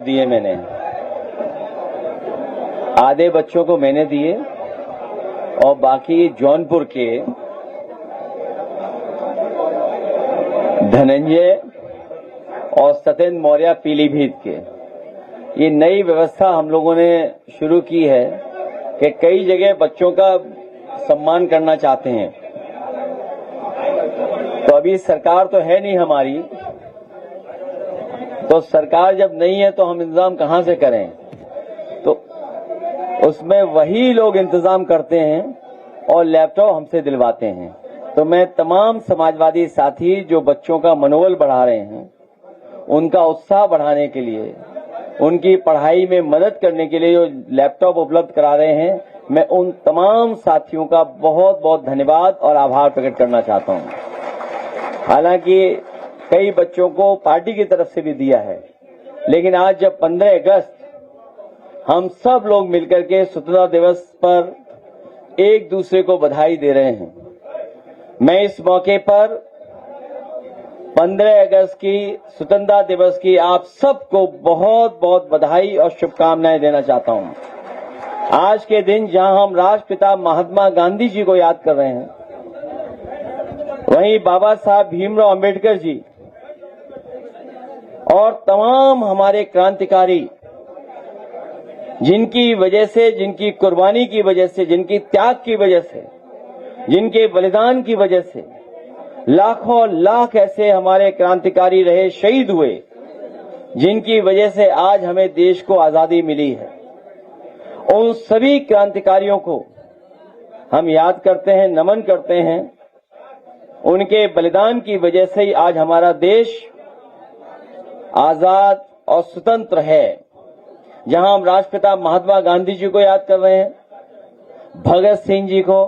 दिए मैंने, आधे बच्चों को मैंने दिए और बाकी जौनपुर के धनंजय और सत्येंद्र मौर्य पीलीभीत के। ये नई व्यवस्था हम लोगों ने शुरू की है कि कई जगह बच्चों का सम्मान करना चाहते हैं। तो अभी सरकार तो है नहीं हमारी, तो सरकार जब नहीं है तो हम इंतजाम कहां से करें, तो उसमें वही लोग इंतजाम करते हैं और लैपटॉप हमसे दिलवाते हैं। तो मैं तमाम समाजवादी साथी जो बच्चों का मनोबल बढ़ा रहे हैं, उनका उत्साह बढ़ाने के लिए, उनकी पढ़ाई में मदद करने के लिए जो लैपटॉप उपलब्ध करा रहे हैं, मैं उन तमाम साथियों का बहुत बहुत धन्यवाद और आभार प्रकट करना चाहता हूं। हालांकि कई बच्चों को पार्टी की तरफ से भी दिया है, लेकिन आज जब 15 अगस्त हम सब लोग मिलकर के स्वतंत्रता दिवस पर एक दूसरे को बधाई दे रहे हैं, मैं इस मौके पर 15 अगस्त की स्वतंत्रता दिवस की आप सबको बहुत बहुत बधाई और शुभकामनाएं देना चाहता हूं। आज के दिन जहां हम राष्ट्रपिता महात्मा गांधी जी को याद कर रहे हैं, वहीं बाबा साहब भीमराव अंबेडकर जी और तमाम हमारे क्रांतिकारी, जिनकी वजह से, जिनकी कुर्बानी की वजह से, जिनकी त्याग की वजह से, जिनके बलिदान की वजह से लाखों लाख ऐसे हमारे क्रांतिकारी रहे, शहीद हुए, जिनकी वजह से आज हमें देश को आजादी मिली है। उन सभी क्रांतिकारियों को हम याद करते हैं, नमन करते हैं। उनके बलिदान की वजह से ही आज हमारा देश आजाद और स्वतंत्र है। जहां हम राष्ट्रपिता महात्मा गांधी जी को याद कर रहे हैं, भगत सिंह जी को,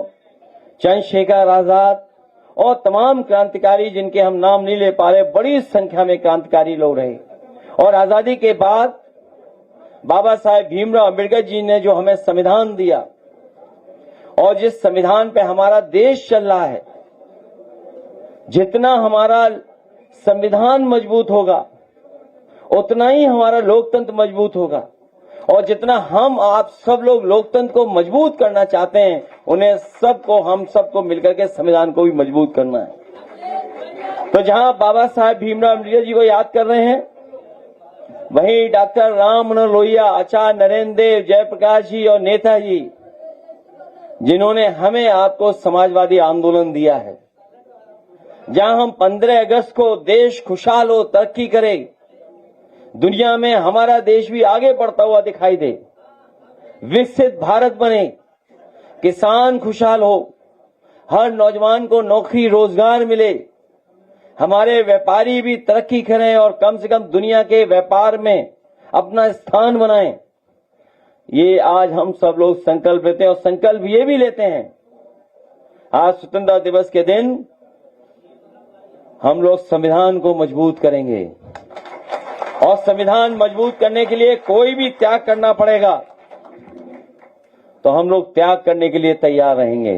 चंद्रशेखर आजाद और तमाम क्रांतिकारी जिनके हम नाम नहीं ले पा रहे, बड़ी संख्या में क्रांतिकारी लोग रहे। और आजादी के बाद बाबा साहेब भीमराव अंबेडकर जी ने जो हमें संविधान दिया, और जिस संविधान पे हमारा देश चल रहा है, जितना हमारा संविधान मजबूत होगा उतना ही हमारा लोकतंत्र मजबूत होगा। और जितना हम आप सब लोग लोकतंत्र को मजबूत करना चाहते हैं, उन्हें सबको, हम सबको मिलकर के संविधान को भी मजबूत करना है। तो जहां बाबा साहेब भीमराव अम्बेडकर जी को याद कर रहे हैं, वहीं डॉक्टर राम मनोहर लोहिया, आचार्य नरेंद्र देव, जयप्रकाश जी और नेताजी, जिन्होंने हमें आपको समाजवादी आंदोलन दिया है। जहां हम 15 अगस्त को देश खुशहाल हो, तरक्की करे, दुनिया में हमारा देश भी आगे बढ़ता हुआ दिखाई दे, विकसित भारत बने, किसान खुशहाल हो, हर नौजवान को नौकरी रोजगार मिले, हमारे व्यापारी भी तरक्की करें और कम से कम दुनिया के व्यापार में अपना स्थान बनाएं। ये आज हम सब लोग संकल्प लेते हैं। और संकल्प ये भी लेते हैं, आज स्वतंत्रता दिवस के दिन हम लोग संविधान को मजबूत करेंगे, और संविधान मजबूत करने के लिए कोई भी त्याग करना पड़ेगा तो हम लोग त्याग करने के लिए तैयार रहेंगे।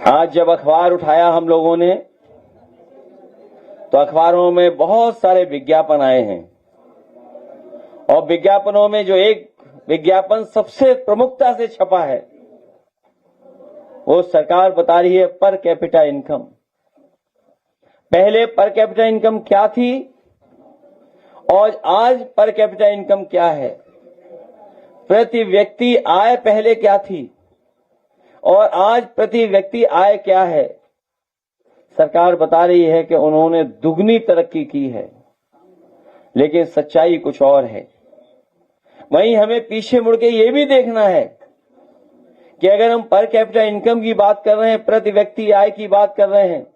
आज जब अखबार उठाया हम लोगों ने, तो अखबारों में बहुत सारे विज्ञापन आए हैं, और विज्ञापनों में जो एक विज्ञापन सबसे प्रमुखता से छपा है, वो सरकार बता रही है पर कैपिटा इनकम। पहले पर कैपिटा इनकम क्या थी और आज पर कैपिटा इनकम क्या है? प्रति व्यक्ति आय पहले क्या थी और आज प्रति व्यक्ति आय क्या है? सरकार बता रही है कि उन्होंने दुगनी तरक्की की है, लेकिन सच्चाई कुछ और है। वहीं हमें पीछे मुड़ के ये भी देखना है कि अगर हम पर कैपिटा इनकम की बात कर रहे हैं, प्रति व्यक्ति आय की बात कर रहे हैं,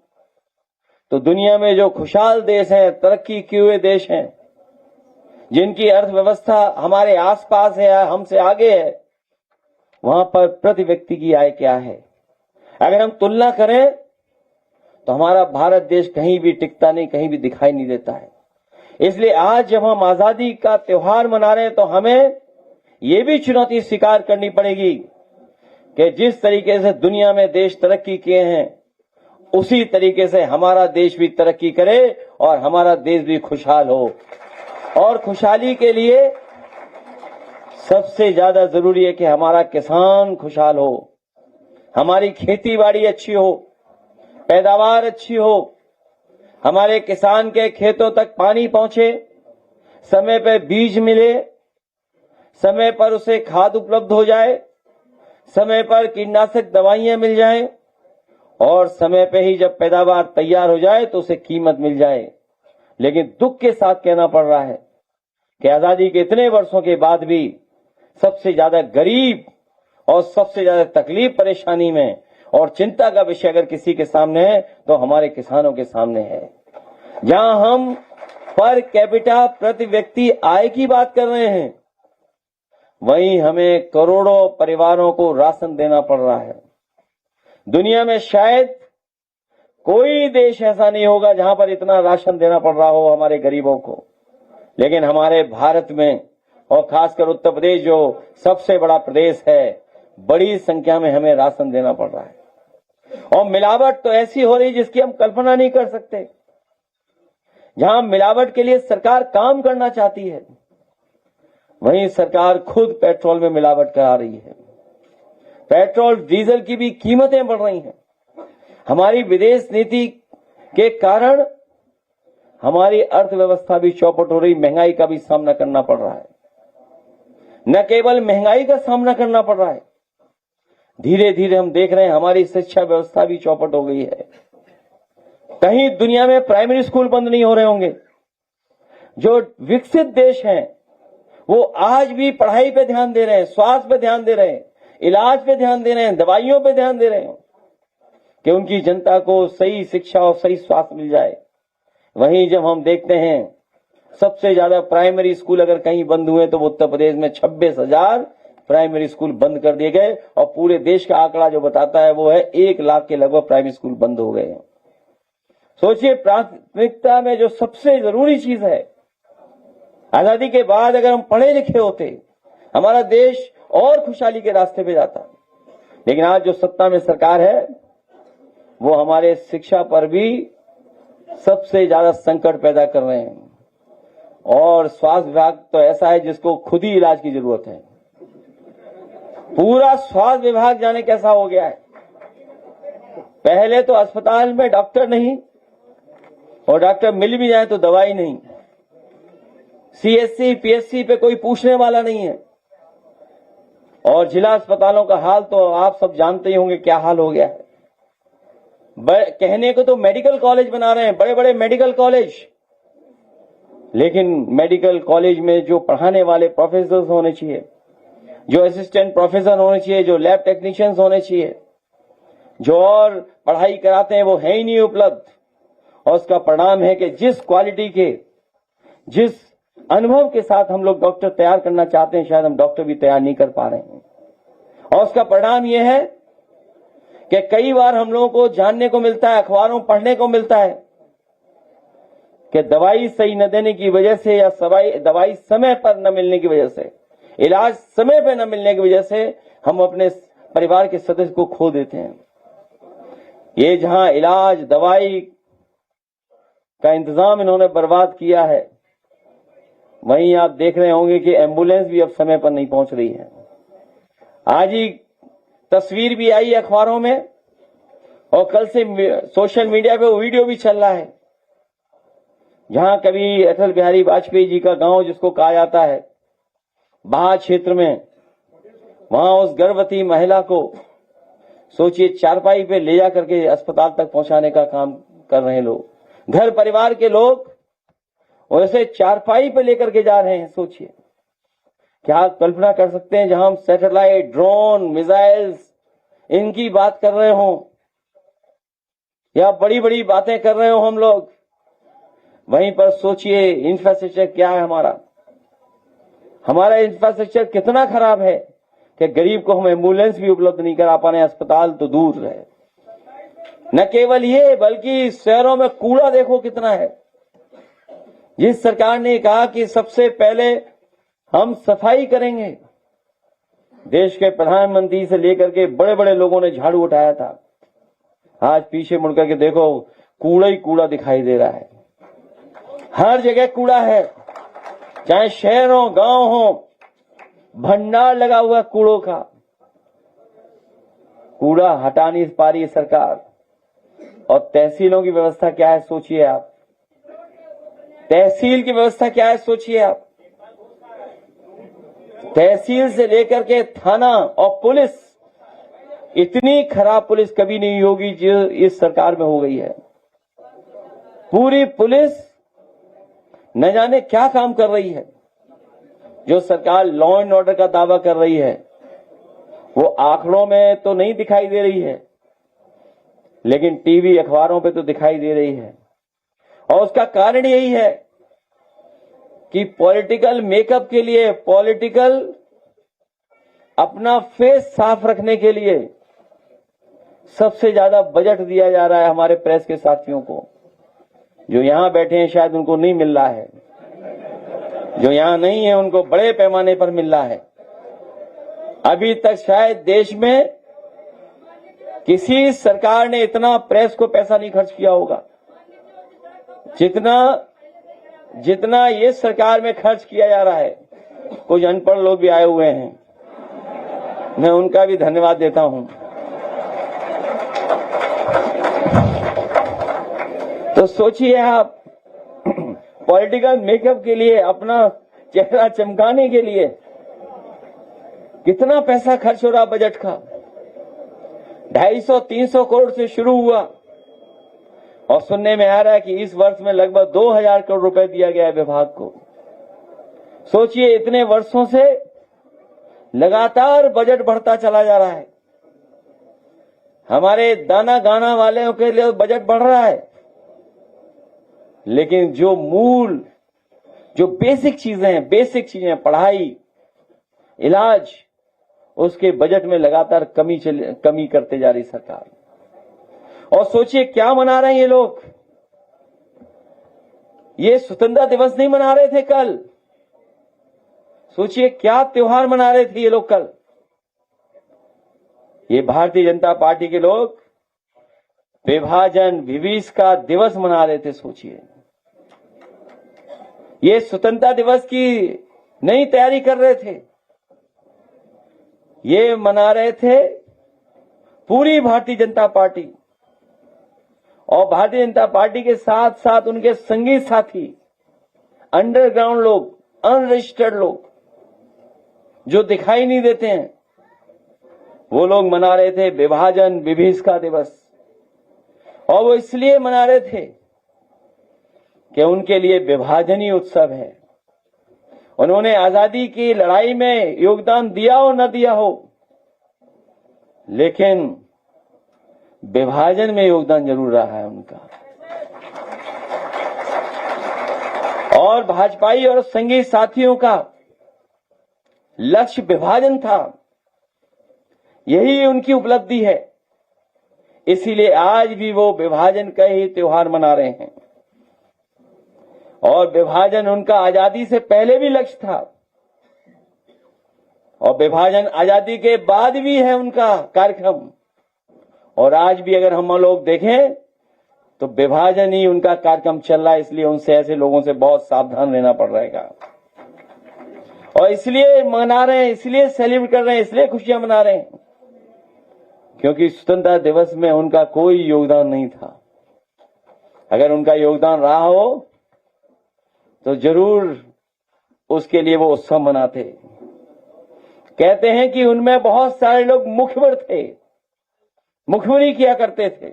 तो दुनिया में जो खुशहाल देश हैं, तरक्की किए हुए देश हैं, जिनकी अर्थव्यवस्था हमारे आसपास है, हमसे आगे है, वहां पर प्रति व्यक्ति की आय क्या है? अगर हम तुलना करें तो हमारा भारत देश कहीं भी टिकता नहीं, कहीं भी दिखाई नहीं देता है। इसलिए आज जब हम आजादी का त्योहार मना रहे हैं, तो हमें ये भी चुनौती स्वीकार करनी पड़ेगी कि जिस तरीके से दुनिया में देश तरक्की किए हैं, उसी तरीके से हमारा देश भी तरक्की करे और हमारा देश भी खुशहाल हो। और खुशहाली के लिए सबसे ज्यादा जरूरी है कि हमारा किसान खुशहाल हो, हमारी खेती बाड़ी अच्छी हो, पैदावार अच्छी हो, हमारे किसान के खेतों तक पानी पहुंचे, समय पर बीज मिले, समय पर उसे खाद उपलब्ध हो जाए, समय पर कीटनाशक दवाइयां मिल जाएं और समय पे ही जब पैदावार तैयार हो जाए तो उसे कीमत मिल जाए। लेकिन दुख के साथ कहना पड़ रहा है कि आजादी के इतने वर्षों के बाद भी सबसे ज्यादा गरीब और सबसे ज्यादा तकलीफ परेशानी में और चिंता का विषय अगर किसी के सामने है तो हमारे किसानों के सामने है। जहां हम पर कैपिटा प्रति व्यक्ति आय की बात कर रहे हैं, वहीं हमें करोड़ों परिवारों को राशन देना पड़ रहा है। दुनिया में शायद कोई देश ऐसा नहीं होगा जहां पर इतना राशन देना पड़ रहा हो हमारे गरीबों को, लेकिन हमारे भारत में और खासकर उत्तर प्रदेश जो सबसे बड़ा प्रदेश है, बड़ी संख्या में हमें राशन देना पड़ रहा है। और मिलावट तो ऐसी हो रही जिसकी हम कल्पना नहीं कर सकते। जहां मिलावट के लिए सरकार काम करना चाहती है, वहीं सरकार खुद पेट्रोल में मिलावट करा रही है। पेट्रोल डीजल की भी कीमतें बढ़ रही हैं। हमारी विदेश नीति के कारण हमारी अर्थव्यवस्था भी चौपट हो रही, महंगाई का भी सामना करना पड़ रहा है। न केवल महंगाई का सामना करना पड़ रहा है, धीरे धीरे हम देख रहे हैं हमारी शिक्षा व्यवस्था भी चौपट हो गई है। कहीं दुनिया में प्राइमरी स्कूल बंद नहीं हो रहे होंगे। जो विकसित देश हैं वो आज भी पढ़ाई पे ध्यान दे रहे हैं, स्वास्थ्य पे ध्यान दे रहे हैं, इलाज पे ध्यान दे रहे हैं, दवाइयों पे ध्यान दे रहे हैं कि उनकी जनता को सही शिक्षा और सही स्वास्थ्य मिल जाए। वहीं जब हम देखते हैं सबसे ज्यादा प्राइमरी स्कूल अगर कहीं बंद हुए तो उत्तर प्रदेश में 26,000 प्राइमरी स्कूल बंद कर दिए गए और पूरे देश का आंकड़ा जो बताता है वो है 1 लाख के लगभग प्राइमरी स्कूल बंद हो गए हैं। सोचिए, प्राथमिकता में जो सबसे जरूरी चीज है, आजादी के बाद अगर हम पढ़े लिखे होते हमारा देश और खुशहाली के रास्ते पे जाता। लेकिन आज जो सत्ता में सरकार है वो हमारे शिक्षा पर भी सबसे ज्यादा संकट पैदा कर रहे हैं। और स्वास्थ्य विभाग तो ऐसा है जिसको खुद ही इलाज की जरूरत है। पूरा स्वास्थ्य विभाग जाने कैसा हो गया है। पहले तो अस्पताल में डॉक्टर नहीं, और डॉक्टर मिल भी जाए तो दवाई नहीं, सीएससी पीएससी पे कोई पूछने वाला नहीं है। और जिला अस्पतालों का हाल तो आप सब जानते ही होंगे क्या हाल हो गया है। कहने को तो मेडिकल कॉलेज बना रहे हैं, बड़े बड़े मेडिकल कॉलेज, लेकिन मेडिकल कॉलेज में जो पढ़ाने वाले प्रोफेसर होने चाहिए, जो असिस्टेंट प्रोफेसर होने चाहिए, जो लैब टेक्नीशियंस होने चाहिए, जो और पढ़ाई कराते हैं वो है ही नहीं उपलब्ध। और उसका परिणाम है कि जिस क्वालिटी के, जिस अनुभव के साथ हम लोग डॉक्टर तैयार करना चाहते हैं, शायद हम डॉक्टर भी तैयार नहीं कर पा रहे हैं। और उसका परिणाम यह है कि कई बार हम लोगों को जानने को मिलता है, अखबारों पढ़ने को मिलता है कि दवाई सही न देने की वजह से या दवाई समय पर न मिलने की वजह से, इलाज समय पर न मिलने की वजह से हम अपने परिवार के सदस्य को खो देते हैं। ये जहां इलाज दवाई का इंतजाम इन्होंने बर्बाद किया है, वहीं आप देख रहे होंगे कि एम्बुलेंस भी अब समय पर नहीं पहुंच रही है। आज ही तस्वीर भी आई अखबारों में और कल से सोशल मीडिया पे वीडियो भी चल रहा है, जहां कभी अटल बिहारी वाजपेयी जी का गांव जिसको कहा जाता है बाहा क्षेत्र में, वहां उस गर्भवती महिला को सोचिए चारपाई पे ले जा करके अस्पताल तक पहुंचाने का काम कर रहे हैं लोग। घर परिवार के लोग वैसे चारपाई पे लेकर के जा रहे हैं। सोचिए, क्या कल्पना कर सकते हैं जहां हम सैटेलाइट, ड्रोन, मिसाइल्स इनकी बात कर रहे हो या बड़ी बड़ी बातें कर रहे हो हम लोग, वहीं पर सोचिए इंफ्रास्ट्रक्चर क्या है हमारा इंफ्रास्ट्रक्चर कितना खराब है कि गरीब को हम एम्बुलेंस भी उपलब्ध नहीं करा पा रहे, अस्पताल तो दूर रहे। न केवल ये, बल्कि शहरों में कूड़ा देखो कितना है। जिस सरकार ने कहा कि सबसे पहले हम सफाई करेंगे, देश के प्रधानमंत्री से लेकर के बड़े बड़े लोगों ने झाड़ू उठाया था, आज पीछे मुड़कर के देखो कूड़ा ही कूड़ा दिखाई दे रहा है। हर जगह कूड़ा है, चाहे शहर हो गांव हो, भंडार लगा हुआ कूड़ों का। कूड़ा हटा नहीं पा रही है सरकार। और तहसीलों की व्यवस्था क्या है सोचिए आप। तहसील की व्यवस्था क्या है सोचिए आप। तहसील से लेकर के थाना और पुलिस, इतनी खराब पुलिस कभी नहीं होगी जो इस सरकार में हो गई है। पूरी पुलिस न जाने क्या काम कर रही है। जो सरकार लॉ एंड ऑर्डर का दावा कर रही है वो आंकड़ों में तो नहीं दिखाई दे रही है, लेकिन टीवी अखबारों पे तो दिखाई दे रही है। और उसका कारण यही है कि पॉलिटिकल मेकअप के लिए, पॉलिटिकल अपना फेस साफ रखने के लिए सबसे ज्यादा बजट दिया जा रहा है हमारे प्रेस के साथियों को। जो यहां बैठे हैं शायद उनको नहीं मिल रहा है, जो यहां नहीं है उनको बड़े पैमाने पर मिल रहा है। अभी तक शायद देश में किसी सरकार ने इतना प्रेस को पैसा नहीं खर्च किया होगा जितना ये सरकार में खर्च किया जा रहा है। कुछ अनपढ़ लोग भी आए हुए हैं, मैं उनका भी धन्यवाद देता हूं। तो सोचिए आप, पॉलिटिकल मेकअप के लिए, अपना चेहरा चमकाने के लिए कितना पैसा खर्च हो रहा बजट का। 250-300 करोड़ से शुरू हुआ और सुनने में आ रहा है कि इस वर्ष में लगभग 2000 करोड़ रुपए दिया गया है विभाग को। सोचिए, इतने वर्षों से लगातार बजट बढ़ता चला जा रहा है। हमारे दाना गाना वालों के लिए बजट बढ़ रहा है, लेकिन जो बेसिक चीजें पढ़ाई, इलाज, उसके बजट में लगातार कमी करते जा रही सरकार। और सोचिए क्या मना रहे हैं ये लोग। ये स्वतंत्रता दिवस नहीं मना रहे थे कल। सोचिए क्या त्योहार मना रहे थे ये लोग कल। ये भारतीय जनता पार्टी के लोग विभाजन विभीषका दिवस मना रहे थे। सोचिए, ये स्वतंत्रता दिवस की नई तैयारी कर रहे थे। ये मना रहे थे पूरी भारतीय जनता पार्टी, और भारतीय जनता पार्टी के साथ साथ उनके संगी साथी, अंडरग्राउंड लोग, अनरजिस्टर्ड लोग जो दिखाई नहीं देते हैं, वो लोग मना रहे थे विभाजन विभीषका दिवस। और वो इसलिए मना रहे थे कि उनके लिए विभाजन ही उत्सव है। उन्होंने आजादी की लड़ाई में योगदान दिया हो न दिया हो, लेकिन विभाजन में योगदान जरूर रहा है उनका। और भाजपाई और संगी साथियों का लक्ष्य विभाजन था, यही उनकी उपलब्धि है। इसीलिए आज भी वो विभाजन का ही त्योहार मना रहे हैं। और विभाजन उनका आजादी से पहले भी लक्ष्य था, और विभाजन आजादी के बाद भी है उनका कार्यक्रम। और आज भी अगर हम लोग देखें तो विभाजन ही उनका कार्यक्रम चल रहा है। इसलिए उनसे, ऐसे लोगों से बहुत सावधान रहना पड़ रहेगा। और इसलिए मना रहे हैं, इसलिए सेलिब्रेट कर रहे हैं, इसलिए खुशियां मना रहे हैं, क्योंकि स्वतंत्रता दिवस में उनका कोई योगदान नहीं था। अगर उनका योगदान रहा हो तो जरूर उसके लिए वो उत्सव मनाते। कहते हैं कि उनमें बहुत सारे लोग मुखबिर थे, मुखबिरी किया करते थे।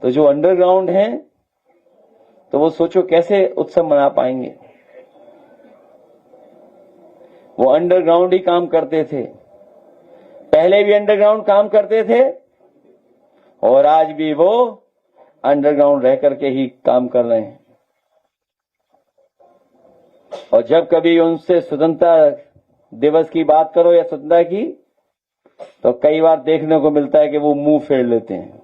तो जो अंडरग्राउंड हैं, तो वो सोचो कैसे उत्सव मना पाएंगे। वो अंडरग्राउंड ही काम करते थे, पहले भी अंडरग्राउंड काम करते थे और आज भी वो अंडरग्राउंड रह करके ही काम कर रहे हैं। और जब कभी उनसे स्वतंत्रता दिवस की बात करो या स्वतंत्रता की, तो कई बार देखने को मिलता है कि वो मुंह फेर लेते हैं।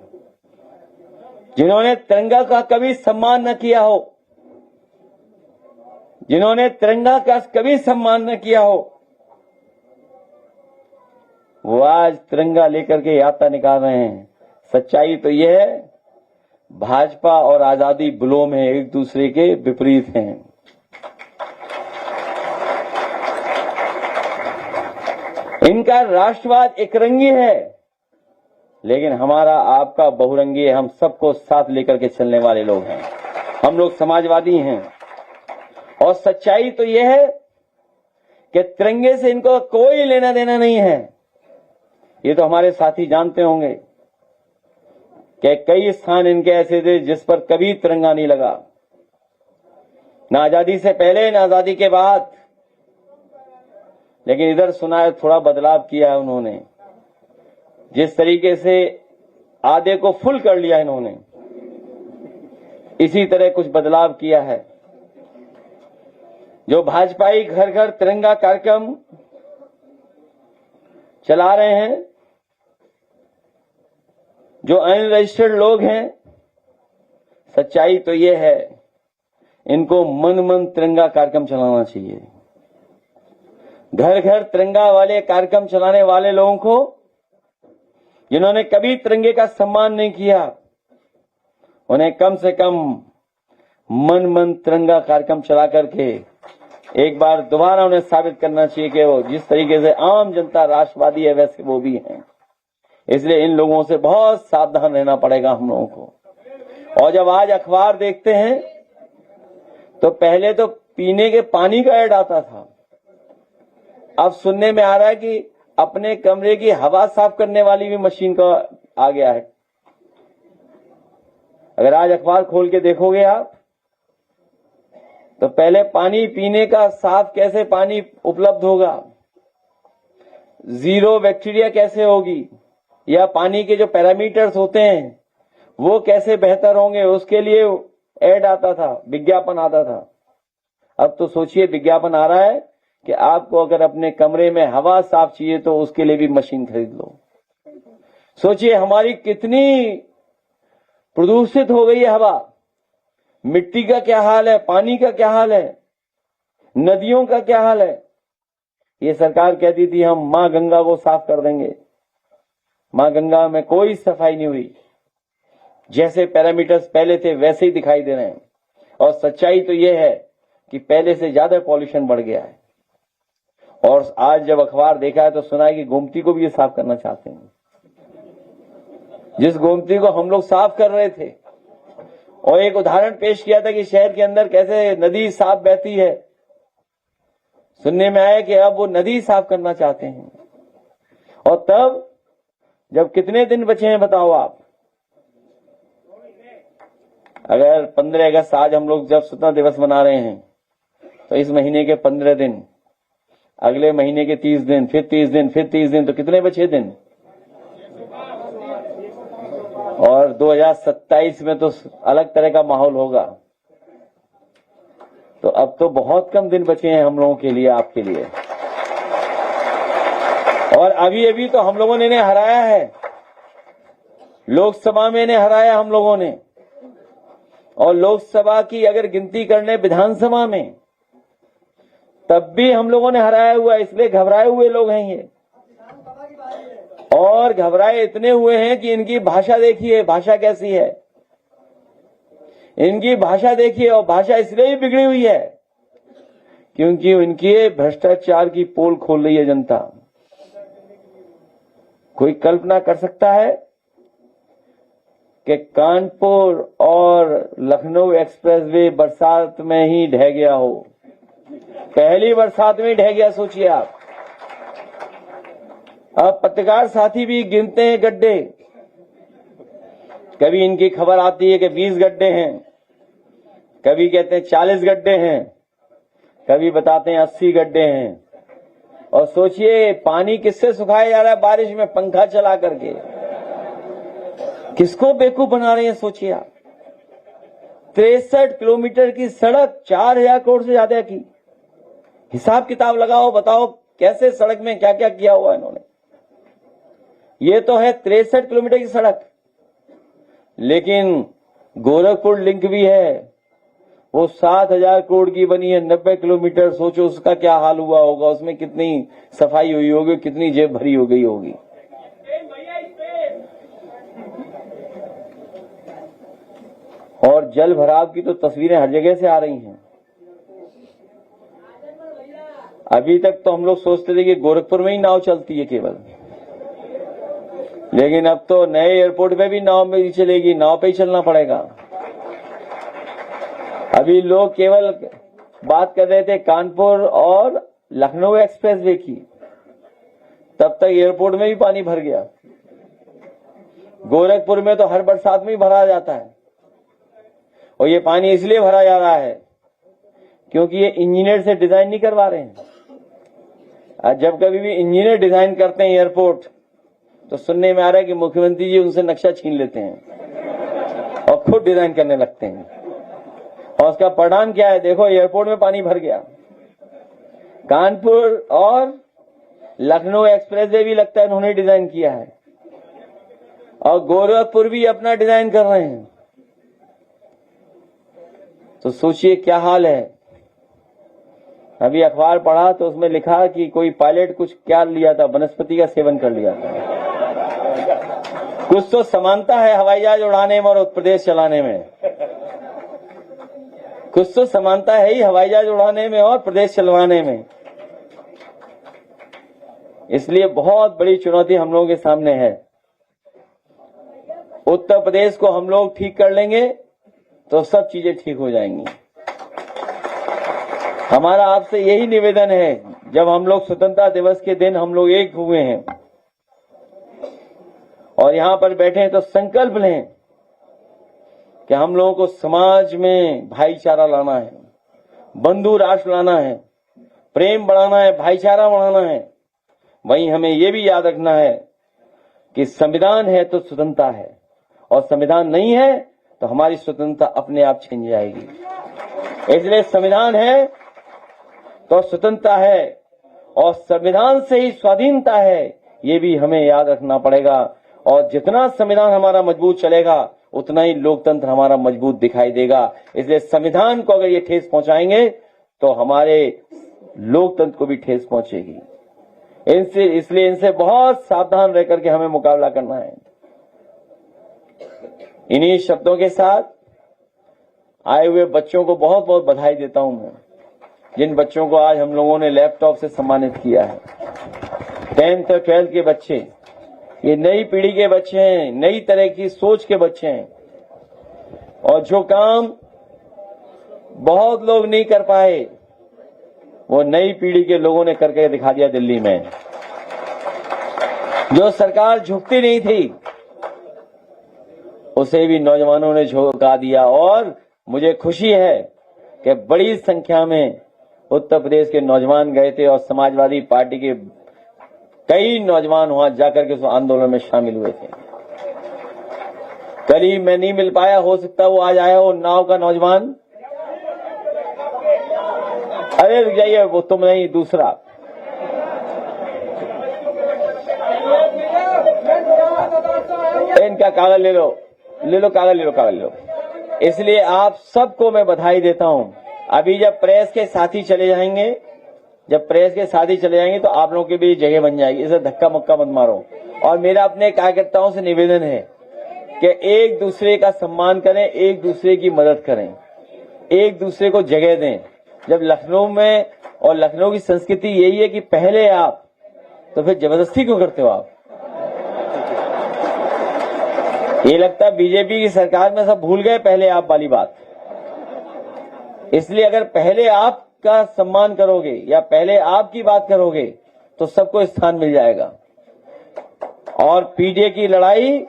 जिन्होंने तिरंगा का कभी सम्मान न किया हो, जिन्होंने तिरंगा का कभी सम्मान न किया हो, वो आज तिरंगा लेकर के यात्रा निकाल रहे हैं। सच्चाई तो यह है भाजपा और आजादी विलोम है, एक दूसरे के विपरीत हैं। इनका राष्ट्रवाद एकरंगी है, लेकिन हमारा आपका बहुरंगी है। हम सबको साथ लेकर के चलने वाले लोग हैं। हम लोग समाजवादी हैं। और सच्चाई तो यह है कि तिरंगे से इनको कोई लेना देना नहीं है। ये तो हमारे साथी जानते होंगे कि कई स्थान इनके ऐसे थे जिस पर कभी तिरंगा नहीं लगा, ना आजादी से पहले ना आजादी के बाद। लेकिन इधर सुना है थोड़ा बदलाव किया है उन्होंने। जिस तरीके से आधे को फुल कर लिया इन्होंने, इसी तरह कुछ बदलाव किया है। जो भाजपाई घर घर तिरंगा कार्यक्रम चला रहे हैं, जो अनरजिस्टर्ड लोग हैं, सच्चाई तो ये है इनको मन मन तिरंगा कार्यक्रम चलाना चाहिए। घर घर तिरंगा वाले कार्यक्रम चलाने वाले लोगों को, जिन्होंने कभी तिरंगे का सम्मान नहीं किया, उन्हें कम से कम मन मन तिरंगा कार्यक्रम चला करके एक बार दोबारा उन्हें साबित करना चाहिए कि वो जिस तरीके से आम जनता राष्ट्रवादी है वैसे वो भी हैं। इसलिए इन लोगों से बहुत सावधान रहना पड़ेगा हम लोगों को। और जब आज अखबार देखते हैं तो पहले तो पीने के पानी का ऐड आता था, अब सुनने में आ रहा है कि अपने कमरे की हवा साफ करने वाली भी मशीन का आ गया है। अगर आज अखबार खोल के देखोगे आप तो पहले पानी पीने का साफ कैसे पानी उपलब्ध होगा, जीरो बैक्टीरिया कैसे होगी, या पानी के जो पैरामीटर्स होते हैं वो कैसे बेहतर होंगे, उसके लिए ऐड आता था, विज्ञापन आता था। अब तो सोचिए विज्ञापन आ रहा है कि आपको अगर अपने कमरे में हवा साफ चाहिए तो उसके लिए भी मशीन खरीद लो। सोचिए हमारी कितनी प्रदूषित हो गई है हवा। मिट्टी का क्या हाल है, पानी का क्या हाल है, नदियों का क्या हाल है। ये सरकार कहती थी हम मां गंगा को साफ कर देंगे, मां गंगा में कोई सफाई नहीं हुई। जैसे पैरामीटर्स पहले थे वैसे ही दिखाई दे रहे हैं। और सच्चाई तो यह है कि पहले से ज्यादा पॉल्यूशन बढ़ गया है। और आज जब अखबार देखा है तो सुना है कि गोमती को भी ये साफ करना चाहते हैं, जिस गोमती को हम लोग साफ कर रहे थे। और एक उदाहरण पेश किया था कि शहर के अंदर कैसे नदी साफ बहती है। सुनने में आया कि अब वो नदी साफ करना चाहते हैं। और तब जब कितने दिन बचे हैं बताओ आप। अगर 15 अगस्त आज हम लोग जब स्वतंत्रता दिवस मना रहे हैं तो इस महीने के 15 दिन, अगले महीने के 30 दिन, फिर 30 दिन, फिर 30 दिन, तो कितने बचे दिन। और 2027 में तो अलग तरह का माहौल होगा। तो अब तो बहुत कम दिन बचे हैं हम लोगों के लिए, आपके लिए। और अभी अभी तो हम लोगों ने इन्हें हराया है, लोकसभा में इन्हें हराया हम लोगों ने। और लोकसभा की अगर गिनती करने विधानसभा में, तब भी हम लोगों ने हराया हुआ। इसलिए घबराए हुए लोग हैं ये। और घबराए इतने हुए हैं कि इनकी भाषा देखिए, भाषा कैसी है इनकी भाषा देखिए। और भाषा इसलिए भी बिगड़ी हुई है क्योंकि इनकी भ्रष्टाचार की पोल खोल रही है जनता। कोई कल्पना कर सकता है कि कानपुर और लखनऊ एक्सप्रेसवे बरसात में ही ढह गया हो। पहली बरसात में ही ढह गया, सोचिए आप। अब पत्रकार साथी भी गिनते हैं गड्ढे। कभी इनकी खबर आती है कि 20 गड्ढे हैं, कभी कहते हैं 40 गड्ढे हैं, कभी बताते हैं 80 गड्ढे हैं। और सोचिए पानी किससे सुखाया जा रहा है बारिश में, पंखा चला करके। किसको बेवकूफ बना रहे हैं सोचिए आप। 63 किलोमीटर की सड़क 4000 करोड़ से ज्यादा की। हिसाब किताब लगाओ, बताओ कैसे सड़क में क्या क्या किया हुआ इन्होंने। ये तो है 63 किलोमीटर की सड़क, लेकिन गोरखपुर लिंक भी है, वो 7000 करोड़ की बनी है, 90 किलोमीटर। सोचो उसका क्या हाल हुआ होगा, उसमें कितनी सफाई हुई होगी, कितनी जेब भरी हो गई होगी। और जल भराव की तो तस्वीरें हर जगह से आ रही हैं। अभी तक तो हम लोग सोचते थे कि गोरखपुर में ही नाव चलती है केवल, लेकिन अब तो नए एयरपोर्ट पे भी नाव में ही चलेगी, नाव पे ही चलना पड़ेगा। अभी लोग केवल बात कर रहे थे कानपुर और लखनऊ एक्सप्रेसवे की, तब तक एयरपोर्ट में भी पानी भर गया। गोरखपुर में तो हर बरसात में ही भरा जाता है, और ये पानी इसलिए भरा जा रहा है क्योंकि ये इंजीनियर से डिजाइन नहीं करवा रहे हैं। जब कभी भी इंजीनियर डिजाइन करते हैं एयरपोर्ट, तो सुनने में आ रहा है कि मुख्यमंत्री जी उनसे नक्शा छीन लेते हैं और खुद डिजाइन करने लगते हैं, और उसका परिणाम क्या है? देखो, एयरपोर्ट में पानी भर गया। कानपुर और लखनऊ एक्सप्रेसवे भी लगता है उन्होंने डिजाइन किया है, और गोरखपुर भी अपना डिजाइन कर रहे हैं। तो सोचिए क्या हाल है। अभी अखबार पढ़ा तो उसमें लिखा कि कोई पायलट कुछ क्या लिया था, वनस्पति का सेवन कर लिया था। कुछ तो समानता है हवाई जहाज उड़ाने में और उत्तर प्रदेश चलाने में, कुछ तो समानता है ही हवाई जहाज उड़ाने में और प्रदेश चलवाने में। इसलिए बहुत बड़ी चुनौती हम लोगों के सामने है। उत्तर प्रदेश को हम लोग ठीक कर लेंगे तो सब चीजें ठीक हो जाएंगी। हमारा आपसे यही निवेदन है, जब हम लोग स्वतंत्रता दिवस के दिन हम लोग एक हुए हैं और यहां पर बैठे हैं, तो संकल्प लें कि हम लोगों को समाज में भाईचारा लाना है, बंधु राष्ट्र लाना है, प्रेम बढ़ाना है, भाईचारा बढ़ाना है। वहीं हमें यह भी याद रखना है कि संविधान है तो स्वतंत्रता है, और संविधान नहीं है तो हमारी स्वतंत्रता अपने आप छिन जाएगी। इसलिए संविधान है तो स्वतंत्रता है, और संविधान से ही स्वाधीनता है, ये भी हमें याद रखना पड़ेगा। और जितना संविधान हमारा मजबूत चलेगा उतना ही लोकतंत्र हमारा मजबूत दिखाई देगा। इसलिए संविधान को अगर ये ठेस पहुंचाएंगे तो हमारे लोकतंत्र को भी ठेस पहुंचेगी। इसलिए इनसे बहुत सावधान रह करके हमें मुकाबला करना है। इन्हीं शब्दों के साथ आए हुए बच्चों को बहुत बहुत बधाई देता हूं मैं, जिन बच्चों को आज हम लोगों ने लैपटॉप से सम्मानित किया है। 10th और 12th के बच्चे, ये नई पीढ़ी के बच्चे हैं, नई तरह की सोच के बच्चे हैं, और जो काम बहुत लोग नहीं कर पाए वो नई पीढ़ी के लोगों ने करके दिखा दिया। दिल्ली में जो सरकार झुकती नहीं थी उसे भी नौजवानों ने झुका दिया, और मुझे खुशी है कि बड़ी संख्या में उत्तर प्रदेश के नौजवान गए थे, और समाजवादी पार्टी के कई नौजवान वहां जाकर के उस आंदोलन में शामिल हुए थे। कल ही मैं नहीं मिल पाया, हो सकता वो आज आया हो नाव का नौजवान। अरे रुक जाइए, वो तुम नहीं, दूसरा। इनका कागज ले लो, कागज ले लो। इसलिए आप सबको मैं बधाई देता हूं। अभी जब प्रेस के साथी चले जाएंगे, तो आप लोगों के भी जगह बन जाएगी। इसे धक्का मुक्का मत मारो। और मेरा अपने कार्यकर्ताओं से निवेदन है कि एक दूसरे का सम्मान करें, एक दूसरे की मदद करें, एक दूसरे को जगह दें। जब लखनऊ में, और लखनऊ की संस्कृति यही है कि पहले आप, तो फिर जबरदस्ती क्यों करते हो आप? ये लगता है बीजेपी की सरकार में सब भूल गए पहले आप वाली बात। इसलिए अगर पहले आपका सम्मान करोगे या पहले आपकी बात करोगे तो सबको स्थान मिल जाएगा। और पीडीए की लड़ाई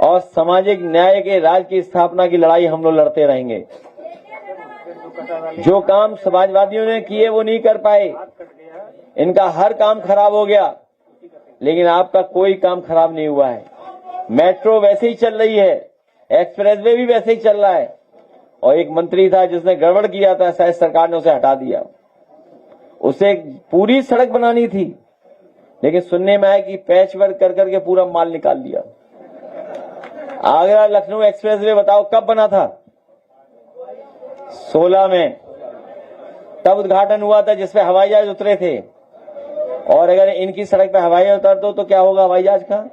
और सामाजिक न्याय के राज की स्थापना की लड़ाई हम लोग लड़ते रहेंगे। जो काम समाजवादियों ने किए वो नहीं कर पाए, इनका हर काम खराब हो गया, लेकिन आपका कोई काम खराब नहीं हुआ है। मेट्रो वैसे ही चल रही है, एक्सप्रेसवे भी वैसे ही चल रहा है। और एक मंत्री था जिसने गड़बड़ किया था, शायद सरकार ने उसे हटा दिया। उसे पूरी सड़क बनानी थी, लेकिन सुनने में आया कि पैच वर्क कर करके पूरा माल निकाल लिया। आगरा लखनऊ एक्सप्रेसवे बताओ कब बना था? 16 में तब उद्घाटन हुआ था, जिसपे हवाई जहाज उतरे थे। और अगर इनकी सड़क पे हवाई जहाज उतर दो तो क्या होगा हवाई जहाज का?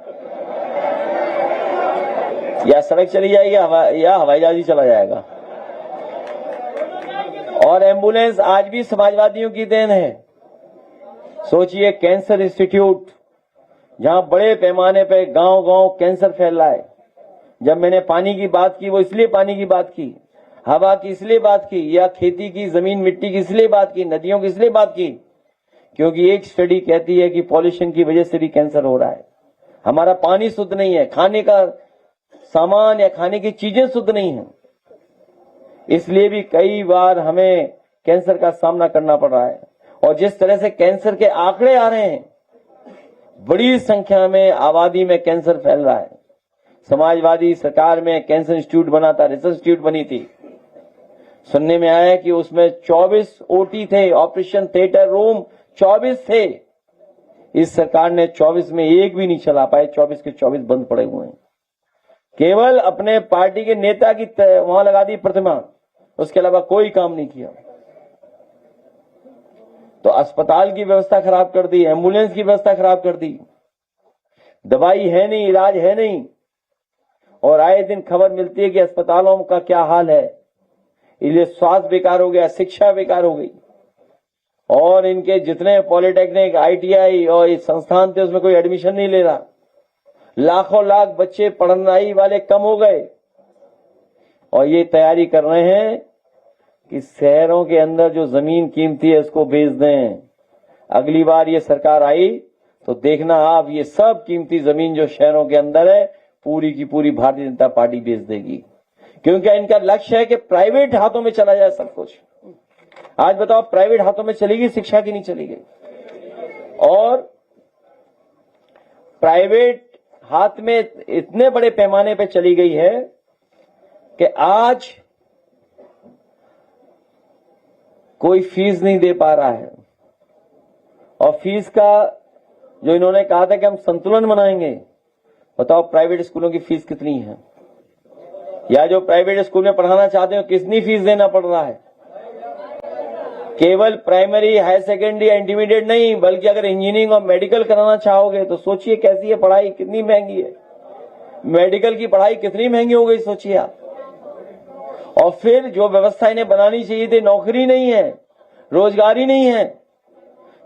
या सड़क चली जाएगी या हवाई जहाज ही चला जाएगा। और एम्बुलेंस आज भी समाजवादियों की देन है। सोचिए, कैंसर इंस्टीट्यूट, जहां बड़े पैमाने पे गांव-गांव कैंसर फैल रहा है। जब मैंने पानी की बात की, वो इसलिए पानी की बात की, हवा की इसलिए बात की, या खेती की जमीन मिट्टी की इसलिए बात की, नदियों की इसलिए बात की, क्योंकि एक स्टडी कहती है कि पॉल्यूशन की वजह से भी कैंसर हो रहा है। हमारा पानी शुद्ध नहीं है, खाने का सामान या खाने की चीजें शुद्ध नहीं है, इसलिए भी कई बार हमें कैंसर का सामना करना पड़ रहा है। और जिस तरह से कैंसर के आंकड़े आ रहे हैं, बड़ी संख्या में आबादी में कैंसर फैल रहा है। समाजवादी सरकार में कैंसर इंस्टीट्यूट बना था, रिसर्च इंस्टीट्यूट बनी थी। सुनने में आया कि उसमें 24 ओटी थे, ऑपरेशन थिएटर रूम 24 थे। इस सरकार ने 24 में एक भी नहीं चला पाए, 24 के 24 बंद पड़े हुए हैं। केवल अपने पार्टी के नेता की वहां लगा दी प्रतिमा, उसके अलावा कोई काम नहीं किया। तो अस्पताल की व्यवस्था खराब कर दी, एम्बुलेंस की व्यवस्था खराब कर दी, दवाई है नहीं, इलाज है नहीं। और आए दिन खबर मिलती है कि अस्पतालों का क्या हाल है। इसलिए स्वास्थ्य बेकार हो गया, शिक्षा बेकार हो गई, और इनके जितने पॉलिटेक्निक, आईटीआई और संस्थान थे, उसमें कोई एडमिशन नहीं ले रहा। लाखों लाख बच्चे पढ़नाई वाले कम हो गए, और ये तैयारी कर रहे हैं कि शहरों के अंदर जो जमीन कीमती है उसको बेच दें। अगली बार ये सरकार आई तो देखना आप, ये सब कीमती जमीन जो शहरों के अंदर है, पूरी की पूरी भारतीय जनता पार्टी बेच देगी, क्योंकि इनका लक्ष्य है कि प्राइवेट हाथों में चला जाए सब कुछ। आज बताओ, प्राइवेट हाथों में चलेगी शिक्षा की नहीं चलेगी? और प्राइवेट हाथ में इतने बड़े पैमाने पे चली गई है कि आज कोई फीस नहीं दे पा रहा है। और फीस का जो इन्होंने कहा था कि हम संतुलन बनाएंगे, बताओ प्राइवेट स्कूलों की फीस कितनी है? या जो प्राइवेट स्कूल में पढ़ाना चाहते हो, कितनी फीस देना पड़ रहा है? केवल प्राइमरी, हायर सेकेंडरी या इंटरमीडिएट नहीं, बल्कि अगर इंजीनियरिंग और मेडिकल कराना चाहोगे तो सोचिए कैसी है पढ़ाई, कितनी महंगी है। मेडिकल की पढ़ाई कितनी महंगी हो गई, सोचिए आप। और फिर जो व्यवस्था इन्हें बनानी चाहिए थी, नौकरी नहीं है, रोजगार ही नहीं है।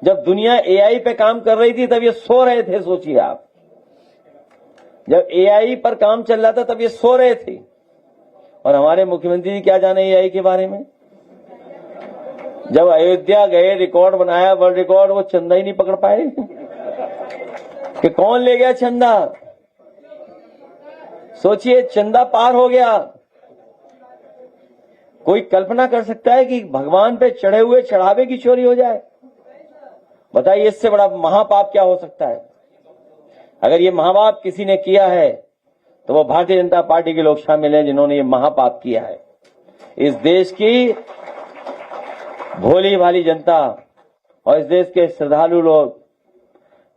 जब दुनिया एआई पे काम कर रही थी तब ये सो रहे थे, सोचिए आप। जब एआई पर काम चल रहा था तब ये सो रहे थे। और हमारे मुख्यमंत्री जी क्या जाने एआई के बारे में। जब अयोध्या गए, रिकॉर्ड बनाया, वर्ल्ड रिकॉर्ड, वो चंदा ही नहीं पकड़ पाए कि कौन ले गया चंदा। सोचिए, चंदा पार हो गया। कोई कल्पना कर सकता है कि भगवान पे चढ़े हुए चढ़ावे की चोरी हो जाए? बताइए, इससे बड़ा महापाप क्या हो सकता है? अगर ये महापाप किसी ने किया है तो वो भारतीय जनता पार्टी के लोग शामिल हैं, जिन्होंने ये महापाप किया है। इस देश की भोली भाली जनता और इस देश के श्रद्धालु लोग,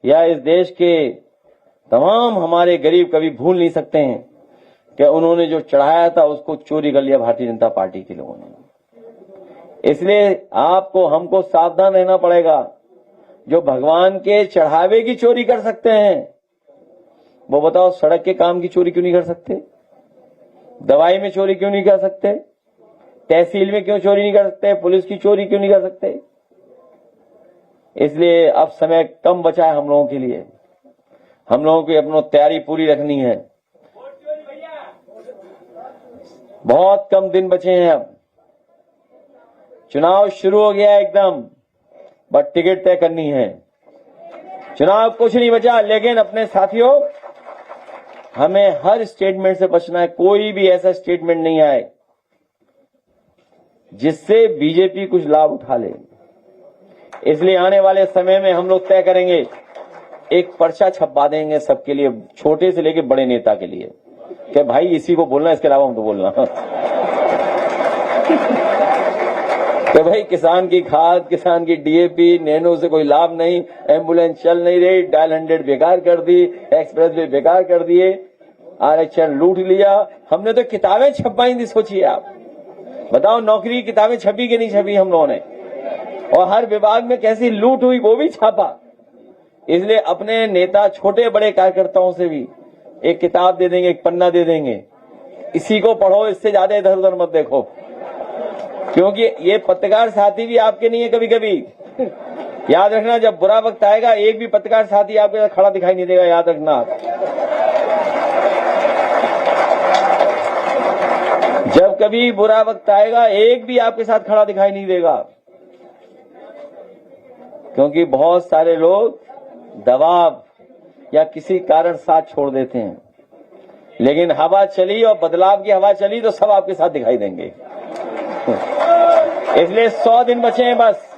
या इस देश के तमाम हमारे गरीब कभी भूल नहीं सकते हैं कि उन्होंने जो चढ़ाया था उसको चोरी कर लिया भारतीय जनता पार्टी के लोगों ने। इसलिए आपको, हमको सावधान रहना पड़ेगा। जो भगवान के चढ़ावे की चोरी कर सकते हैं, वो बताओ सड़क के काम की चोरी क्यों नहीं कर सकते? दवाई में चोरी क्यों नहीं कर सकते? तहसील में क्यों चोरी नहीं कर सकते? पुलिस की चोरी क्यों नहीं कर सकते? इसलिए अब समय कम बचा है हम लोगों के लिए। हम लोगों की अपनी तैयारी पूरी रखनी है। बहुत कम दिन बचे हैं, अब चुनाव शुरू हो गया एकदम, बट टिकट तय करनी है। चुनाव कुछ नहीं बचा, लेकिन अपने साथियों, हमें हर स्टेटमेंट से बचना है। कोई भी ऐसा स्टेटमेंट नहीं आए जिससे बीजेपी कुछ लाभ उठा ले। इसलिए आने वाले समय में हम लोग तय करेंगे, एक पर्चा छपवा देंगे सबके लिए, छोटे से लेकर बड़े नेता के लिए, कि भाई इसी को बोलना, इसके अलावा हम तो बोलना कि भाई किसान की खाद, किसान की डीएपी, नैनो से कोई लाभ नहीं, एम्बुलेंस चल नहीं रही, डायल 100 बेकार कर दी, एक्सप्रेस वे बेकार कर दिए, आरक्षण लूट लिया। हमने तो किताबें छपवाई थी, सोचिए आप। बताओ, नौकरी की किताबें छपी कि नहीं छपी हम लोगों ने? और हर विभाग में कैसी लूट हुई वो भी छापा। इसलिए अपने नेता, छोटे बड़े कार्यकर्ताओं से भी एक किताब दे देंगे, एक पन्ना दे देंगे इसी को पढ़ो, इससे ज्यादा इधर उधर मत देखो, क्योंकि ये पत्रकार साथी भी आपके नहीं है। कभी कभी याद रखना, जब बुरा वक्त आएगा एक भी पत्रकार साथी आपके साथ खड़ा दिखाई नहीं देगा, याद रखना। जब कभी बुरा वक्त आएगा एक भी आपके साथ खड़ा दिखाई नहीं देगा, क्योंकि बहुत सारे लोग दबाव या किसी कारण साथ छोड़ देते हैं, लेकिन हवा चली और बदलाव की हवा चली तो सब आपके साथ दिखाई देंगे। इसलिए 100 दिन बचे हैं बस।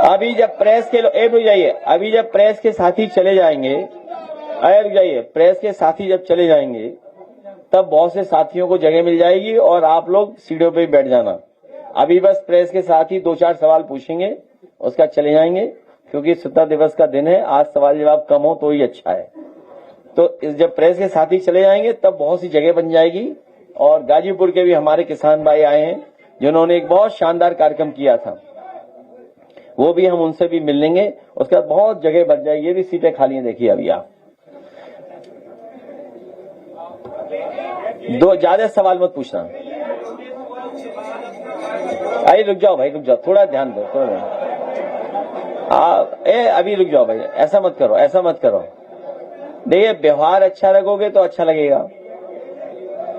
अभी जब प्रेस के रुक जाइए, अभी जब प्रेस के साथी चले जाएंगे, रुक जाइए, प्रेस के साथी जब चले जाएंगे तब बहुत से साथियों को जगह मिल जाएगी और आप लोग सीढ़ियों पे बैठ जाना। अभी बस प्रेस के साथी 2-4 सवाल पूछेंगे, उसका चले जाएंगे, क्योंकि स्वतंत्रता दिवस का दिन है, आज सवाल जवाब कम हो तो ही अच्छा है। तो जब प्रेस के साथी चले जाएंगे तब बहुत सी जगह बन जाएगी। और गाजीपुर के भी हमारे किसान भाई आए हैं जिन्होंने एक बहुत शानदार कार्यक्रम किया था, वो भी हम उनसे भी मिल लेंगे, उसके बाद बहुत जगह बच जाएगी। ये भी सीटें खाली हैं, देखिए अभी आप दो ज्यादा सवाल मत पूछना। अरे रुक जाओ भाई, रुक जाओ, थोड़ा ध्यान दो, थोड़ा अभी रुक जाओ भाई, ऐसा मत करो, ऐसा मत करो। देखिए व्यवहार अच्छा रखोगे तो अच्छा लगेगा,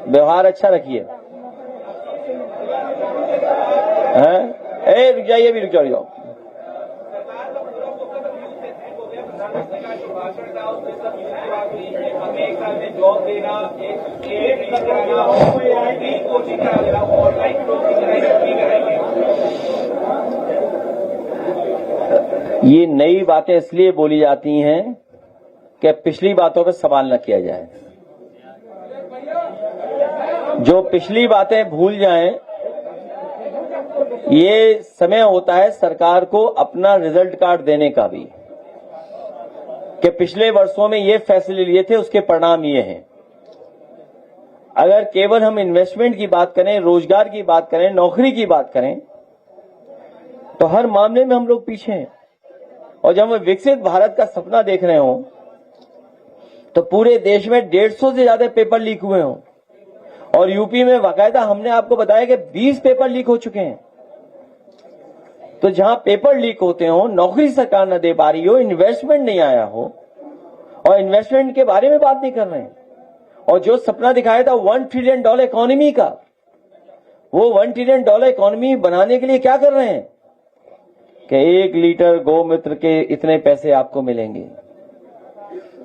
व्यवहार अच्छा रखिए। रुक जाइए, अभी रुक जाओ। ये नई बातें इसलिए बोली जाती हैं कि पिछली बातों पर सवाल न किया जाए। जो पिछली बातें भूल जाएं, ये समय होता है सरकार को अपना रिजल्ट कार्ड देने का भी, कि पिछले वर्षों में ये फैसले लिए थे, उसके परिणाम ये हैं। अगर केवल हम इन्वेस्टमेंट की बात करें, रोजगार की बात करें, नौकरी की बात करें, तो हर मामले में हम लोग पीछे हैं। और जब हम विकसित भारत का सपना देख रहे हो तो पूरे देश में 150 से ज्यादा पेपर लीक हुए हों, और यूपी में बाकायदा हमने आपको बताया कि 20 पेपर लीक हो चुके हैं। तो जहां पेपर लीक होते हो, नौकरी सरकार न दे पा रही हो, इन्वेस्टमेंट नहीं आया हो, और इन्वेस्टमेंट के बारे में बात नहीं कर रहे हैं, और जो सपना दिखाया था $1 ट्रिलियन इकोनॉमी का, वो $1 ट्रिलियन इकोनॉमी बनाने के लिए क्या कर रहे हैं कि 1 लीटर गोमूत्र के इतने पैसे आपको मिलेंगे।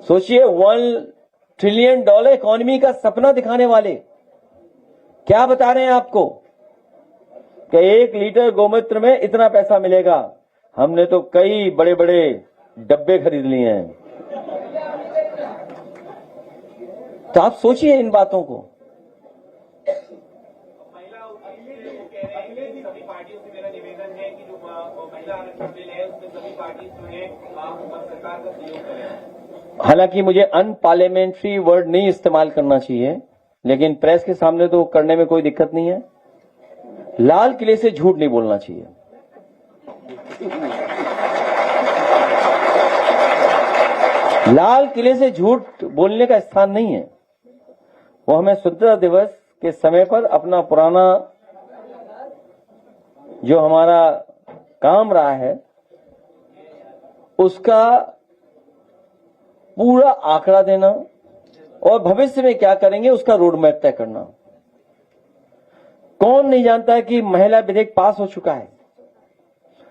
सोचिए, $1 ट्रिलियन इकोनॉमी का सपना दिखाने वाले क्या बता रहे हैं आपको कि 1 लीटर गोमूत्र में इतना पैसा मिलेगा। हमने तो कई बड़े बड़े डब्बे खरीद लिए हैं। तो आप सोचिए इन बातों को। सभी पार्टियों से मेरा निवेदन है कि जो महिला आरक्षण बिल है उसमें सभी पार्टी जो है सरकार का सहयोग करें। हालांकि मुझे अनपार्लियामेंट्री वर्ड नहीं इस्तेमाल करना चाहिए, लेकिन प्रेस के सामने तो करने में कोई दिक्कत नहीं है। लाल किले से झूठ नहीं बोलना चाहिए। लाल किले से झूठ बोलने का स्थान नहीं है। वो हमें स्वतंत्रता दिवस के समय पर अपना पुराना जो हमारा काम रहा है उसका पूरा आंकड़ा देना और भविष्य में क्या करेंगे उसका रोड मैप तय करना। कौन नहीं जानता है कि महिला विधेयक पास हो चुका है?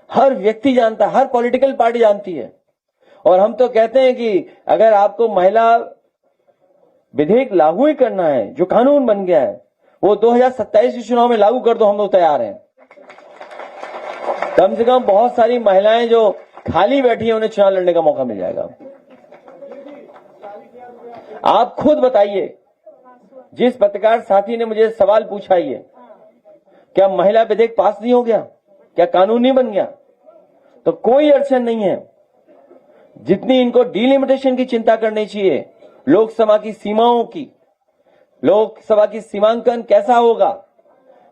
हर व्यक्ति जानता है, हर पॉलिटिकल पार्टी जानती है। और हम तो कहते हैं कि अगर आपको महिला विधेयक लागू ही करना है, जो कानून बन गया है, वो 2027 के चुनाव में लागू कर दो, हम लोग तैयार हैं। कम से कम बहुत सारी महिलाएं जो खाली बैठी हैं उन्हें चुनाव लड़ने का मौका मिल जाएगा। आप खुद बताइए, जिस पत्रकार साथी ने मुझे सवाल पूछा है, क्या महिला विधेयक पास नहीं हो गया? क्या कानून नहीं बन गया? तो कोई अड़चन नहीं है। जितनी इनको डिलिमिटेशन की चिंता करनी चाहिए, लोकसभा की सीमाओं की, लोकसभा की सीमांकन कैसा होगा,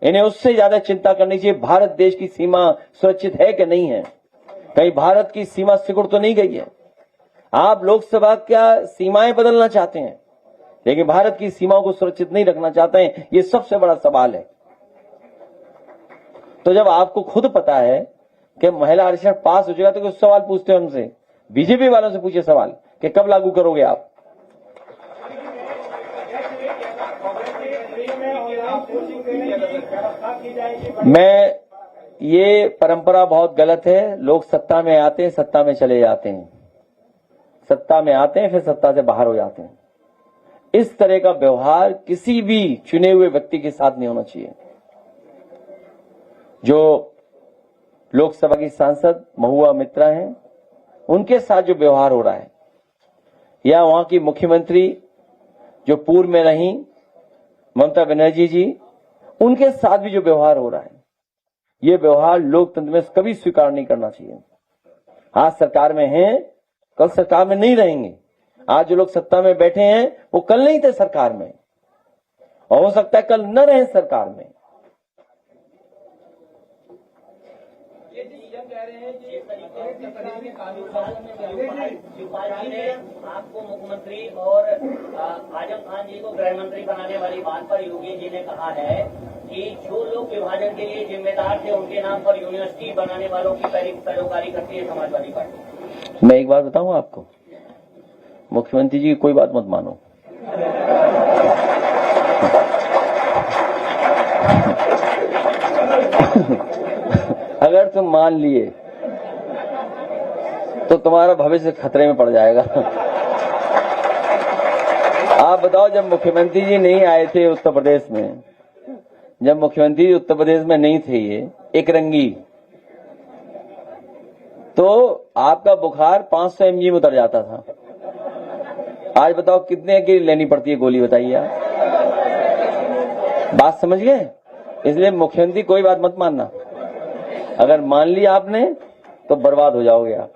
इन्हें उससे ज्यादा चिंता करनी चाहिए भारत देश की सीमा सुरक्षित है कि नहीं है, कहीं भारत की सीमा सिकुड़ तो नहीं गई है। आप लोकसभा क्या सीमाएं बदलना चाहते हैं, लेकिन भारत की सीमाओं को सुरक्षित नहीं रखना चाहते हैं। ये सबसे बड़ा सवाल है। तो जब आपको खुद पता है कि महिला आरक्षण पास हो जाएगा तो कुछ सवाल पूछते हैं हमसे, बीजेपी वालों से पूछे सवाल कि कब लागू करोगे आप। मैं ये परंपरा बहुत गलत है। लोग सत्ता में आते हैं, सत्ता में चले जाते हैं, सत्ता में आते हैं फिर सत्ता से बाहर हो जाते हैं। इस तरह का व्यवहार किसी भी चुने हुए व्यक्ति के साथ नहीं होना चाहिए। जो लोकसभा की सांसद महुआ मित्रा हैं, उनके साथ जो व्यवहार हो रहा है, या वहां की मुख्यमंत्री जो पूर्व में रही ममता बनर्जी जी, उनके साथ भी जो व्यवहार हो रहा है, ये व्यवहार लोकतंत्र में कभी स्वीकार नहीं करना चाहिए। आज सरकार में हैं, कल सरकार में नहीं रहेंगे। आज जो लोग सत्ता में बैठे हैं वो कल नहीं थे सरकार में, और हो सकता है कल न रहे सरकार में। कह रहे हैं कि शिवपाल ने आपको मुख्यमंत्री और आजम खान जी को गृह मंत्री बनाने वाली बात पर योगी जी ने कहा है कि जो लोग विभाजन के लिए जिम्मेदार थे उनके नाम पर यूनिवर्सिटी बनाने वालों की पैरोकारी करती है समाजवादी पार्टी। मैं एक बात बताऊं आपको, मुख्यमंत्री जी की कोई बात मत मानो। अगर तुम मान लिए तो तुम्हारा भविष्य खतरे में पड़ जाएगा। आप बताओ, जब मुख्यमंत्री जी नहीं आए थे उत्तर प्रदेश में, जब मुख्यमंत्री उत्तर प्रदेश में नहीं थे, ये एक रंगी, तो आपका बुखार 500 mg में उतर जाता था। आज बताओ कितने की लेनी पड़ती है गोली, बताइए आप। बात समझ गए? इसलिए मुख्यमंत्री कोई बात मत मानना। अगर मान लिया आपने तो बर्बाद हो जाओगे आप।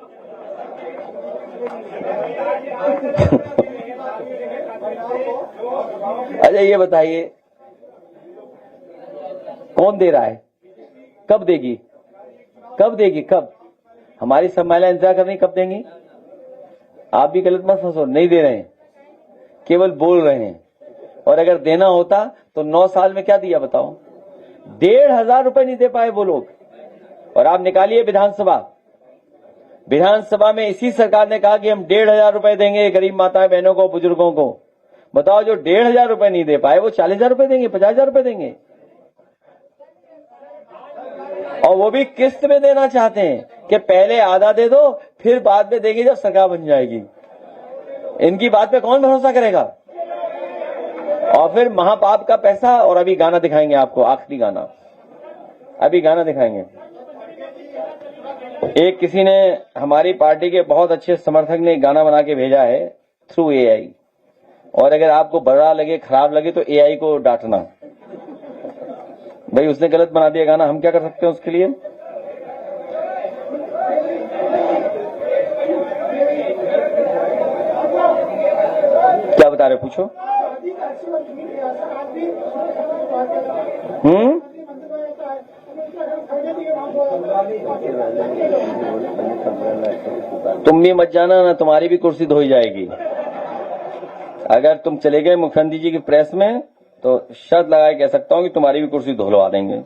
अच्छा ये बताइए, कौन दे रहा है? कब देगी? कब देगी? कब? हमारी सब महिलाएं इंतजार कर रही, कब देंगी? आप भी गलत मत फंसो, नहीं दे रहे हैं, केवल बोल रहे हैं। और अगर देना होता तो 9 साल में क्या दिया बताओ? 1,500 रुपए नहीं दे पाए वो लोग। और आप निकालिए विधानसभा में इसी सरकार ने कहा कि हम 1,500 रुपए देंगे गरीब माताएं बहनों को, बुजुर्गों को। बताओ, जो 1,500 रुपए नहीं दे पाए वो 40,000 रुपए देंगे, 50,000 रुपए देंगे, और वो भी किस्त में देना चाहते हैं कि पहले आधा दे दो फिर बाद में देंगे जब सरकार बन जाएगी। इनकी बात पे कौन भरोसा करेगा? और फिर महापाप का पैसा। और अभी गाना दिखाएंगे आपको, आखिरी गाना, अभी गाना दिखाएंगे। एक किसी ने, हमारी पार्टी के बहुत अच्छे समर्थक ने गाना बना के भेजा है थ्रू AI, और अगर आपको बुरा लगे, खराब लगे तो AI को डांटना। भाई उसने गलत बना दिया गाना, हम क्या कर सकते हैं उसके लिए? क्या बता रहे, पूछो। तुम भी मत जाना ना, तुम्हारी भी कुर्सी धोई जाएगी। अगर तुम चले गए मुख्यमंत्री जी की प्रेस में तो शर्त लगाए कह सकता हूं कि तुम्हारी भी कुर्सी धुलवा देंगे।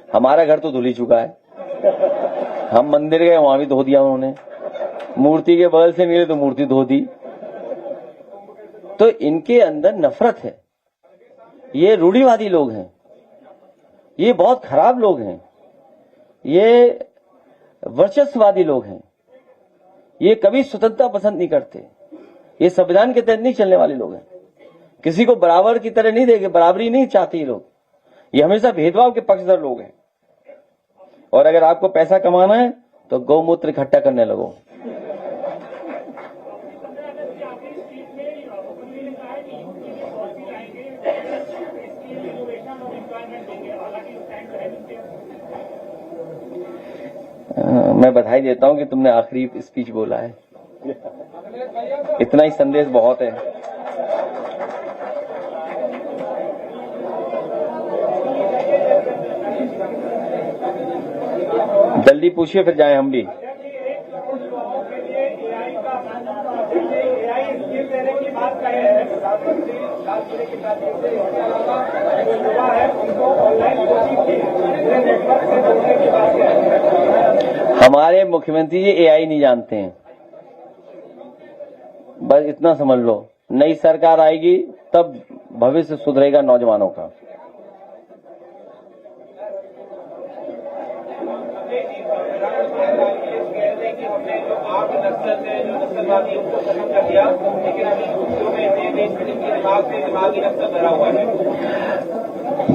हमारा घर तो धुल ही चुका है। हम मंदिर गए, वहां भी धो दिया उन्होंने। मूर्ति के बगल से मिले तो मूर्ति धो दी। तो इनके अंदर नफरत है। ये रूढ़िवादी लोग हैं, ये बहुत खराब लोग हैं, ये वर्चस्ववादी लोग हैं, ये कभी स्वतंत्रता पसंद नहीं करते, ये संविधान के तहत नहीं चलने वाले लोग हैं। किसी को बराबर की तरह नहीं देंगे, बराबरी नहीं चाहते ये लोग। ये हमेशा भेदभाव के पक्षधर लोग हैं। और अगर आपको पैसा कमाना है तो गौमूत्र इकट्ठा करने लगो। मैं बधाई देता हूं कि तुमने आखिरी स्पीच बोला है। इतना ही संदेश बहुत है। जल्दी पूछिए फिर जाएं हम भी। AI प्रधानमंत्री लाल किले के साथ इसके अलावा जो युवा है उनको ऑनलाइन कोचिंग की पूरे नेटवर्क से जोड़ने की बात है। हमारे मुख्यमंत्री जी एआई नहीं जानते हैं, बस इतना समझ लो। नई सरकार आएगी तब भविष्य सुधरेगा नौजवानों का। नक्सलवादी उनको खत्म कर दिया, लेकिन अभी दूसरों में देश के दिमागी नक्सल भरा हुआ है।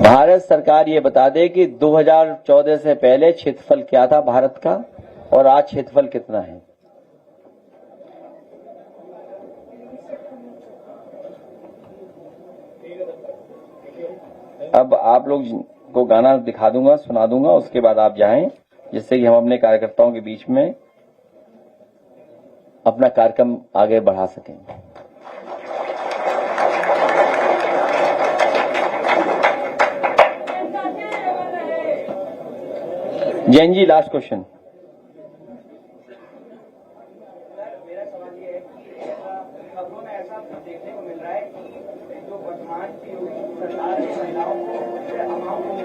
भारत सरकार ये बता दे कि 2014 से पहले क्षेत्रफल क्या था भारत का और आज क्षेत्रफल कितना है। अब आप लोग को गाना दिखा दूंगा, सुना दूंगा, उसके बाद आप जाएं, जिससे कि हम अपने कार्यकर्ताओं के बीच में अपना कार्यक्रम आगे बढ़ा सकें। Jain ji, last question. मेरा सवाल ये है कि खबरों में ऐसा देखने को मिल रहा है कि जो वर्तमान की सरकार है महिलाओं को अमाउंट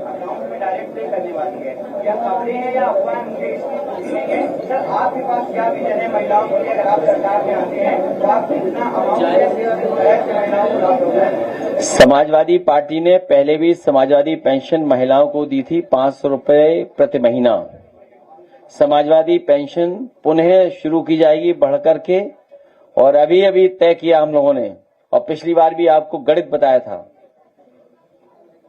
अकाउंट में डायरेक्ट पे करने वाली है, क्या खबरें हैं या अफवाह? मुझे इसकी पुष्टि नहीं है। सर, आपके पास क्या विजन है महिलाओं के लिए? अगर आप सरकार में आते हैं तो आप कितना अमाउंट महिलाओं को लाभ होगा? समाजवादी पार्टी ने पहले भी समाजवादी पेंशन महिलाओं को दी थी 500 रुपए प्रति महीना। समाजवादी पेंशन पुनः शुरू की जाएगी बढ़ करके, और अभी अभी तय किया हम लोगों ने, और पिछली बार भी आपको गणित बताया था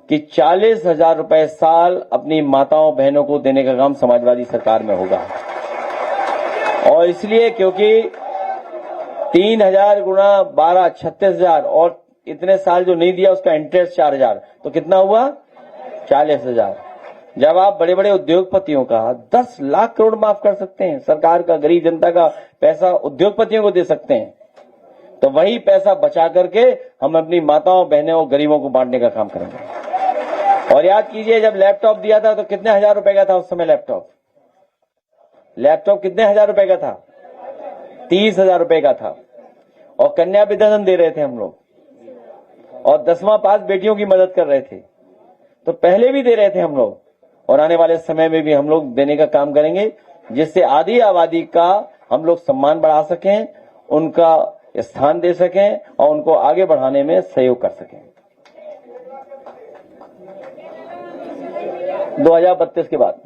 कि 40,000 रुपए साल अपनी माताओं बहनों को देने का काम समाजवादी सरकार में होगा। और इसलिए क्योंकि 3,000 गुणा 12 36,000, और इतने साल जो नहीं दिया उसका इंटरेस्ट 4,000, तो कितना हुआ? 40,000। जब आप बड़े बड़े उद्योगपतियों का 10 लाख करोड़ माफ कर सकते हैं, सरकार का गरीब जनता का पैसा उद्योगपतियों को दे सकते हैं, तो वही पैसा बचा करके हम अपनी माताओं बहनों गरीबों को बांटने का काम करेंगे। और याद कीजिए, जब लैपटॉप दिया था तो कितने हजार रुपए का था उस समय? लैपटॉप कितने हजार रुपए का था? 30,000 रुपए का था। और कन्या विद्याधन दे रहे थे हम लोग, और 10वां पास बेटियों की मदद कर रहे थे। तो पहले भी दे रहे थे हम लोग, और आने वाले समय में भी हम लोग देने का काम करेंगे, जिससे आधी आबादी का हम लोग सम्मान बढ़ा सकें, उनका स्थान दे सकें और उनको आगे बढ़ाने में सहयोग कर सकें। 2032 के बाद